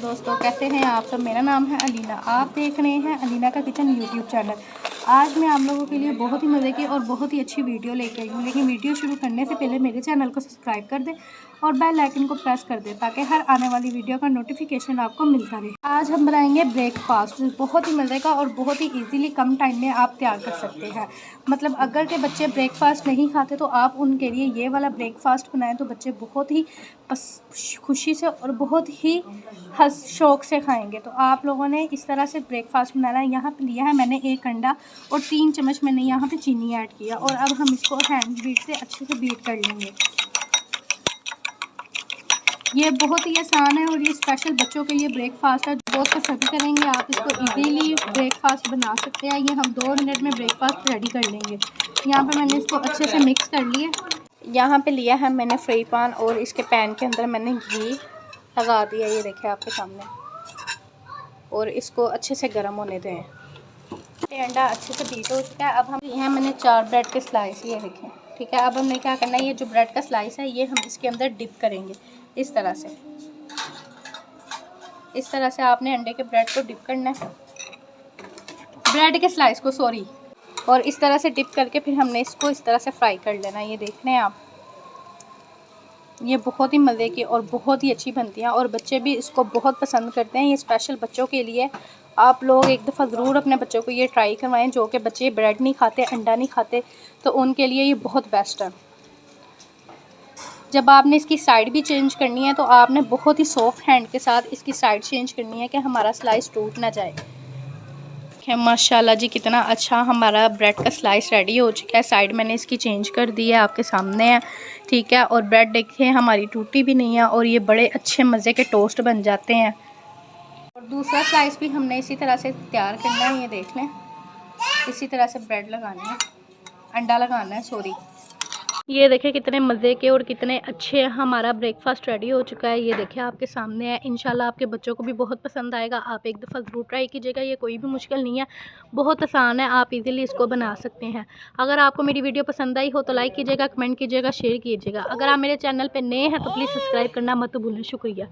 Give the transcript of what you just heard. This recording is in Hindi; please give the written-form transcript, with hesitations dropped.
दोस्तों, कैसे हैं आप सब। मेरा नाम है अलीना, आप देख रहे हैं अलीना का किचन यूट्यूब चैनल। आज मैं आप लोगों के लिए बहुत ही मज़े की और बहुत ही अच्छी वीडियो लेके आई हूँ। लेकिन वीडियो शुरू करने से पहले मेरे चैनल को सब्सक्राइब कर दें और बेल आइकन को प्रेस कर दें ताकि हर आने वाली वीडियो का नोटिफिकेशन आपको मिलता रहे। आज हम बनाएंगे ब्रेकफास्ट, बहुत ही मज़े का और बहुत ही ईजीली कम टाइम में आप तैयार कर सकते हैं। मतलब अगर के बच्चे ब्रेकफास्ट नहीं खाते तो आप उनके लिए ये वाला ब्रेकफास्ट बनाएं तो बच्चे बहुत ही खुशी से और बहुत ही शौक़ से खाएंगे। तो आप लोगों ने इस तरह से ब्रेकफास्ट बनाना है। यहाँ पे लिया है मैंने 1 अंडा और 3 चम्मच मैंने यहाँ पे चीनी ऐड किया और अब हम इसको हैंड बीट से अच्छे से बीट कर लेंगे। ये बहुत ही आसान है और ये स्पेशल बच्चों के लिए ब्रेकफास्ट है, बहुत पसंद करेंगे। आप इसको इजीली ब्रेकफास्ट बना सकते हैं। ये हम 2 मिनट में ब्रेकफास्ट रेडी कर लेंगे। यहाँ पे मैंने इसको अच्छे से मिक्स कर लिया। यहाँ पे लिया है मैंने फ्राई पैन और इसके पैन के अंदर मैंने घी लगा दिया, ये देखिए आपके सामने, और इसको अच्छे से गर्म होने दें। अंडा अच्छे से बीट हो चुका है। अब हम यहाँ मैंने 4 ब्रेड के स्लाइस, ये देखें, ठीक है। अब हमने क्या करना है, ये जो ब्रेड का स्लाइस है ये हम इसके अंदर डिप करेंगे इस तरह से। इस तरह से आपने अंडे के ब्रेड को डिप करना है, ब्रेड के स्लाइस को, सॉरी। और इस तरह से डिप करके फिर हमने इसको इस तरह से फ्राई कर लेना है। ये देख रहे हैं आप, ये बहुत ही मज़े की और बहुत ही अच्छी बनती हैं और बच्चे भी इसको बहुत पसंद करते हैं। ये स्पेशल बच्चों के लिए। आप लोग एक दफ़ा ज़रूर अपने बच्चों को ये ट्राई करवाएं। जो कि बच्चे ब्रेड नहीं खाते, अंडा नहीं खाते, तो उनके लिए ये बहुत बेस्ट है। जब आपने इसकी साइड भी चेंज करनी है तो आपने बहुत ही सॉफ्ट हैंड के साथ इसकी साइड चेंज करनी है कि हमारा स्लाइस टूट ना जाए। माशाल्लाह जी, कितना अच्छा हमारा ब्रेड का स्लाइस रेडी हो चुका है। साइड मैंने इसकी चेंज कर दी है, आपके सामने है, ठीक है। और ब्रेड देखिए हमारी टूटी भी नहीं है और ये बड़े अच्छे मज़े के टोस्ट बन जाते हैं। और दूसरा स्लाइस भी हमने इसी तरह से तैयार करना है। ये देख लें, इसी तरह से ब्रेड लगानी है, अंडा लगाना है, सॉरी। ये देखिए कितने मज़े के और कितने अच्छे हमारा ब्रेकफास्ट रेडी हो चुका है। ये देखिए आपके सामने है। इंशाल्लाह आपके बच्चों को भी बहुत पसंद आएगा। आप एक दफ़ा ज़रूर ट्राई कीजिएगा। ये कोई भी मुश्किल नहीं है, बहुत आसान है, आप इजीली इसको बना सकते हैं। अगर आपको मेरी वीडियो पसंद आई हो तो लाइक कीजिएगा, कमेंट कीजिएगा, शेयर कीजिएगा। अगर आप मेरे चैनल पर नए हैं तो प्लीज़ सब्सक्राइब करना मत भूलें। शुक्रिया।